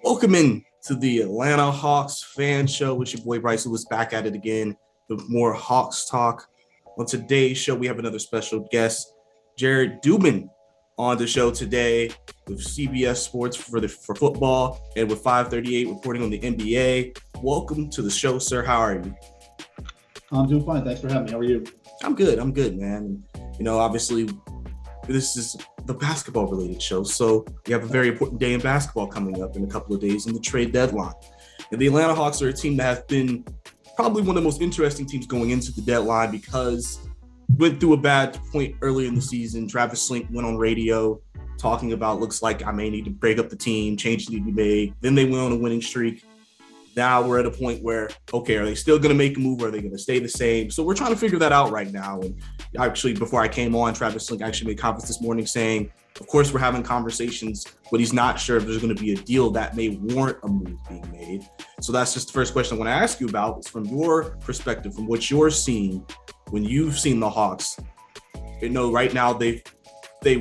Welcome in to the Atlanta Hawks fan show with your boy Bryce, who is back at it again with more Hawks talk. On today's show, we have another special guest, Jared Dubin, on the show today with CBS Sports for football and with 538 reporting on the NBA. Welcome to the show, sir. How are you? I'm doing fine. Thanks for having me. How are you? I'm good, man. You know, obviously, this is the basketball-related show, so we have a very important day in basketball coming up in a couple of days in the trade deadline. And the Atlanta Hawks are a team that has been probably one of the most interesting teams going into the deadline because went through a bad point earlier in the season. Travis Slink went on radio talking about looks like I may need to break up the team, changes need to be made. Then they went on a winning streak. Now we're at a point where, okay, are they still going to make a move or are they going to stay the same? So we're trying to figure that out right now. And actually, before I came on, Travis Slink actually made comments this morning saying, of course, we're having conversations, but he's not sure if there's going to be a deal that may warrant a move being made. So that's just the first question I want to ask you about is from your perspective, from what you're seeing when you've seen the Hawks. You know, right now they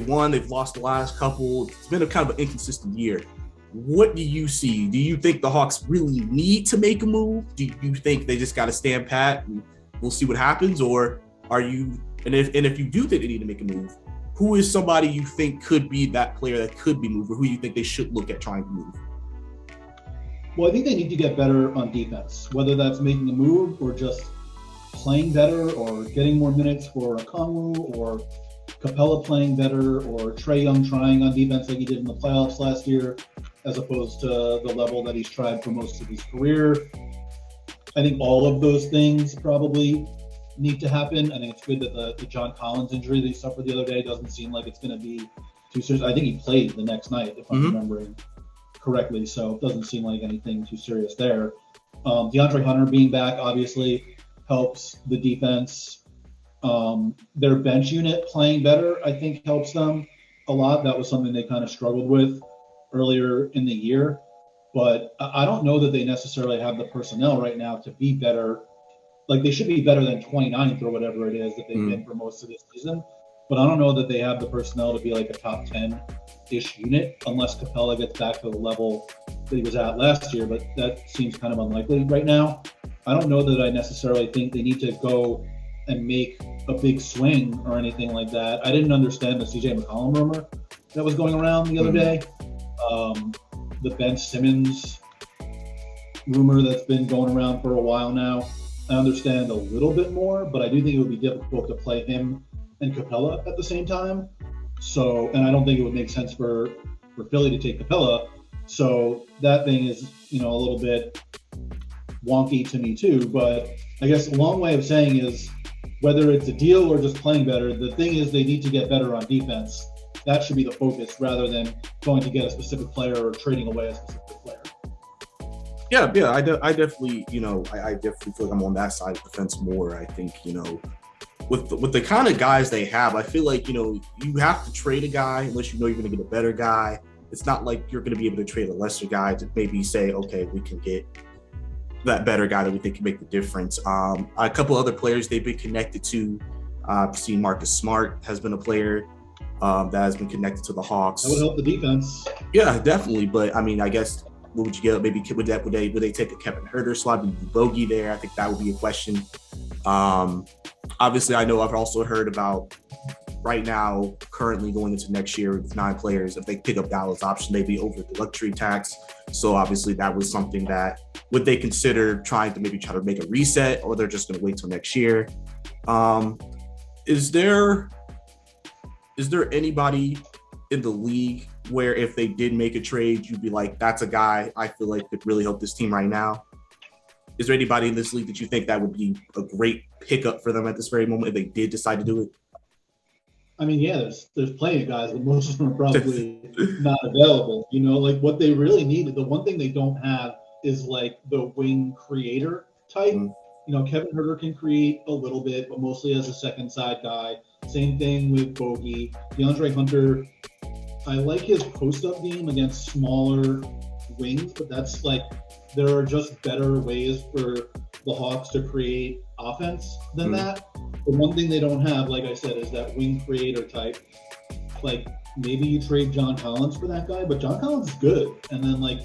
won, they've lost the last couple. It's been a kind of an inconsistent year. What do you see? Do you think the Hawks really need to make a move? Do you think they just got to stand pat and we'll see what happens? Or are you, and if you do think they need to make a move, who is somebody you think could be that player that could be moved, or who you think they should look at trying to move? Well, I think they need to get better on defense, whether that's making a move or just playing better or getting more minutes for Okongwu or Capella playing better or Trae Young trying on defense like he did in the playoffs last year, as opposed to the level that he's tried for most of his career. I think all of those things probably need to happen. I think it's good that the John Collins injury that he suffered the other day doesn't seem like it's going to be too serious. I think he played the next night, if I'm remembering correctly, so it doesn't seem like anything too serious there. DeAndre Hunter being back obviously helps the defense. Their bench unit playing better, I think, helps them a lot. That was something they kind of struggled with earlier in the year, but I don't know that they necessarily have the personnel right now to be better. Like, they should be better than 29th or whatever it is that they've been for most of this season, but I don't know that they have the personnel to be like a top 10-ish unit unless Capella gets back to the level that he was at last year, but that seems kind of unlikely right now. I don't know that I necessarily think they need to go and make a big swing or anything like that. I didn't understand the CJ McCollum rumor that was going around the other day. The Ben Simmons rumor that's been going around for a while now. I understand a little bit more, but I do think it would be difficult to play him and Capella at the same time. So, and I don't think it would make sense for Philly to take Capella. So that thing is, a little bit wonky to me too. But I guess a long way of saying is whether it's a deal or just playing better, the thing is they need to get better on defense. That should be the focus rather than going to get a specific player or trading away a specific player. Yeah, I definitely, I definitely feel like I'm on that side of the fence more. I think, with the kind of guys they have, I feel like, you have to trade a guy unless you know you're going to get a better guy. It's not like you're going to be able to trade a lesser guy to maybe say, okay, we can get that better guy that we think can make the difference. A couple other players they've been connected to. I've seen Marcus Smart has been a player that has been connected to the Hawks. That would help the defense. Yeah, definitely. But I mean, I guess what would you get? Maybe would they take a Kevin Huerter slot? Would Bogey there? I think that would be a question. Obviously, I know I've also heard about right now, currently going into next year with 9 players. If they pick up Dallas option, they'd be over the luxury tax. So obviously, that was something that would they consider trying to maybe try to make a reset, or they're just going to wait till next year? Is there anybody in the league where if they did make a trade, you'd be like, that's a guy I feel like could really help this team right now? Is there anybody in this league that you think that would be a great pickup for them at this very moment if they did decide to do it? I mean, yeah, there's plenty of guys, but most of them are probably not available. Like what they really need, the one thing they don't have is like the wing creator type. Kevin Huerter can create a little bit, but mostly as a second side guy. Same thing with Bogey. DeAndre Hunter, I like his post-up game against smaller wings, but that's like there are just better ways for the Hawks to create offense than that. The one thing they don't have, like I said, is that wing creator type. Like maybe you trade John Collins for that guy, but John Collins is good. And then like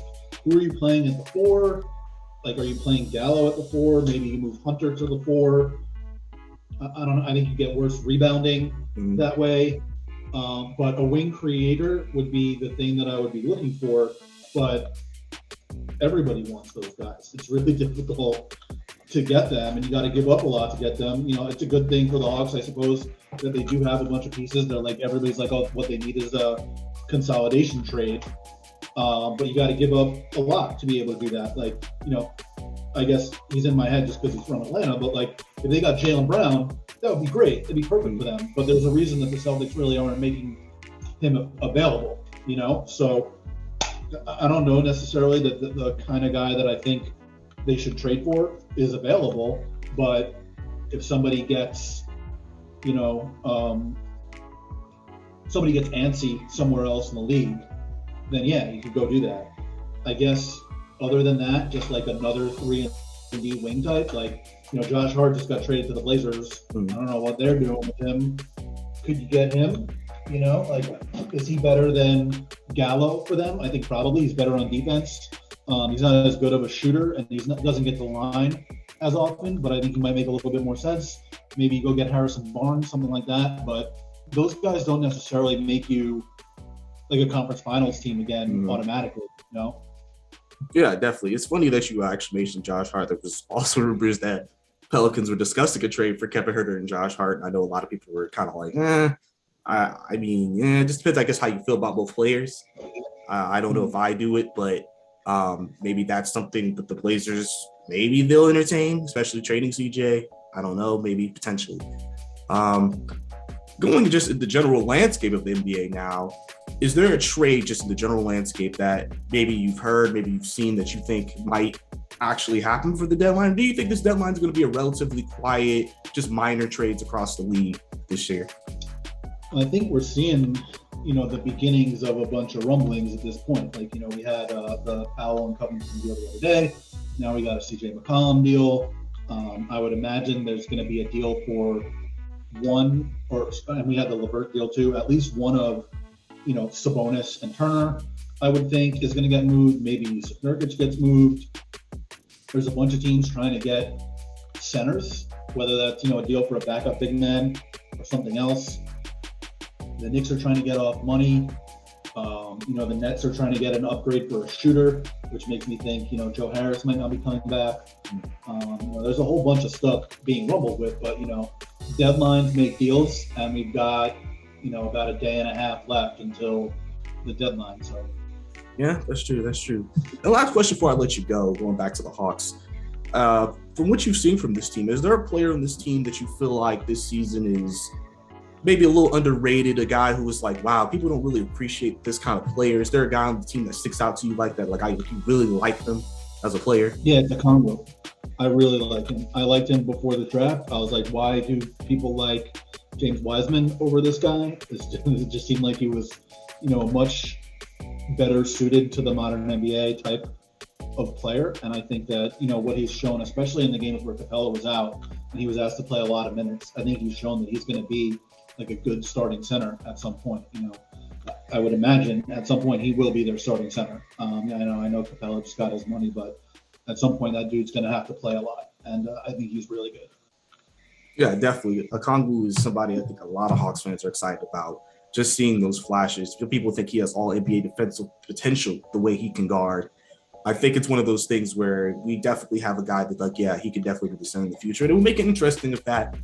who are you playing at the 4? Like, are you playing Gallo at the 4? Maybe you move Hunter to the 4. I don't know. I think you get worse rebounding that way. But a wing creator would be the thing that I would be looking for. But everybody wants those guys. It's really difficult to get them, and you got to give up a lot to get them. It's a good thing for the Hawks, I suppose, that they do have a bunch of pieces. They're like, everybody's like, oh, what they need is a consolidation trade. But you got to give up a lot to be able to do that. Like, I guess he's in my head just because he's from Atlanta, but like, if they got Jaylen Brown, that would be great. It'd be perfect for them. But there's a reason that the Celtics really aren't making him available, So I don't know necessarily that the kind of guy that I think they should trade for is available. But if somebody gets, somebody gets antsy somewhere else in the league, then yeah, you could go do that. I guess other than that, just like another 3-and-D wing type, like, Josh Hart just got traded to the Blazers. I don't know what they're doing with him. Could you get him? Like, is he better than Gallo for them? I think probably. He's better on defense. He's not as good of a shooter, and doesn't get the line as often, but I think he might make a little bit more sense. Maybe you go get Harrison Barnes, something like that. But those guys don't necessarily make you like a conference finals team again automatically, Yeah, definitely. It's funny that you actually mentioned Josh Hart. There was also rumors that Pelicans were discussing a trade for Kevin Huerter and Josh Hart. I know a lot of people were kind of like, it just depends, I guess, how you feel about both players. I don't know if I do it, but maybe that's something that the Blazers, maybe they'll entertain, especially trading CJ. I don't know, maybe potentially. Going just in the general landscape of the NBA now, is there a trade just in the general landscape that maybe you've heard, maybe you've seen that you think might actually happen for the deadline? Do you think this deadline is going to be a relatively quiet, just minor trades across the league this year? I think we're seeing, the beginnings of a bunch of rumblings at this point. Like, we had the Powell and Covington deal the other day. Now we got a CJ McCollum deal. I would imagine there's going to be a deal for and we had the LeVert deal too. At least one of, Sabonis and Turner, I would think, is going to get moved. Maybe Nurkic gets moved. There's a bunch of teams trying to get centers, whether that's, a deal for a backup big man or something else. The Knicks are trying to get off money. The Nets are trying to get an upgrade for a shooter, which makes me think, Joe Harris might not be coming back. There's a whole bunch of stuff being rumbled with, but, deadlines make deals, and we've got, about a day and a half left until the deadline. So, yeah, that's true. And last question before I let you go, going back to the Hawks. From what you've seen from this team, is there a player on this team that you feel like this season is maybe a little underrated, a guy who was like, wow, people don't really appreciate this kind of player? Is there a guy on the team that sticks out to you like that? Like, you really like them as a player? Yeah, it's a combo. I really like him. I liked him before the draft. I was like, why do people like James Wiseman over this guy? It just seemed like he was, much better suited to the modern NBA type of player. And I think that, what he's shown, especially in the games where Capella was out and he was asked to play a lot of minutes, I think he's shown that he's going to be like a good starting center at some point. I would imagine at some point he will be their starting center. I know Capella just got his money, but at some point that dude's going to have to play a lot. And I think he's really good. Yeah, definitely. Okongwu is somebody I think a lot of Hawks fans are excited about. Just seeing those flashes. People think he has all NBA defensive potential, the way he can guard. I think it's one of those things where we definitely have a guy that, like, yeah, he could definitely be the center in the future. And it would make it interesting if that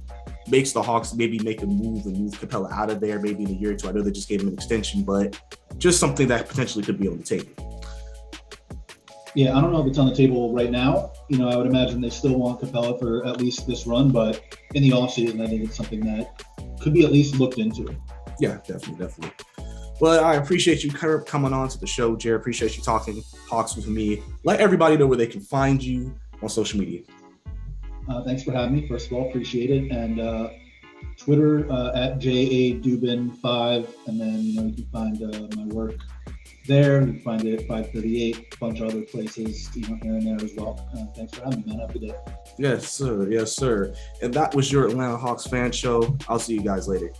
makes the Hawks maybe make a move and move Capella out of there maybe in a year or two. I know they just gave him an extension, but just something that potentially could be on the table. Yeah, I don't know if it's on the table right now. I would imagine they still want Capella for at least this run, but in the offseason, I think it's something that could be at least looked into. Yeah, definitely. Well, I appreciate you coming on to the show, Jared. Appreciate you talking Hawks with me. Let everybody know where they can find you on social media. Thanks for having me. First of all, appreciate it. And Twitter at JADubin5, and then you can find my work there. You can find it at 538, a bunch of other places, here and there as well. Thanks for having me, man. Have a good day. Yes, sir. And that was your Atlanta Hawks fan show. I'll see you guys later.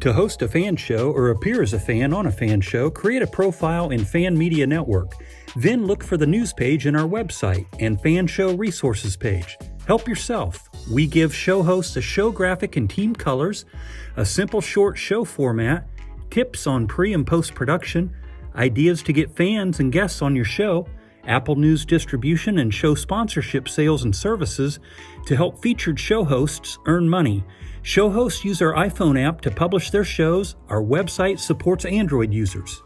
To host a fan show or appear as a fan on a fan show, create a profile in Fan Media Network. Then look for the news page in our website and fan show resources page. Help yourself. We give show hosts a show graphic and team colors, a simple short show format, tips on pre and post production, ideas to get fans and guests on your show, Apple News distribution and show sponsorship sales and services to help featured show hosts earn money. Show hosts use our iPhone app to publish their shows. Our website supports Android users.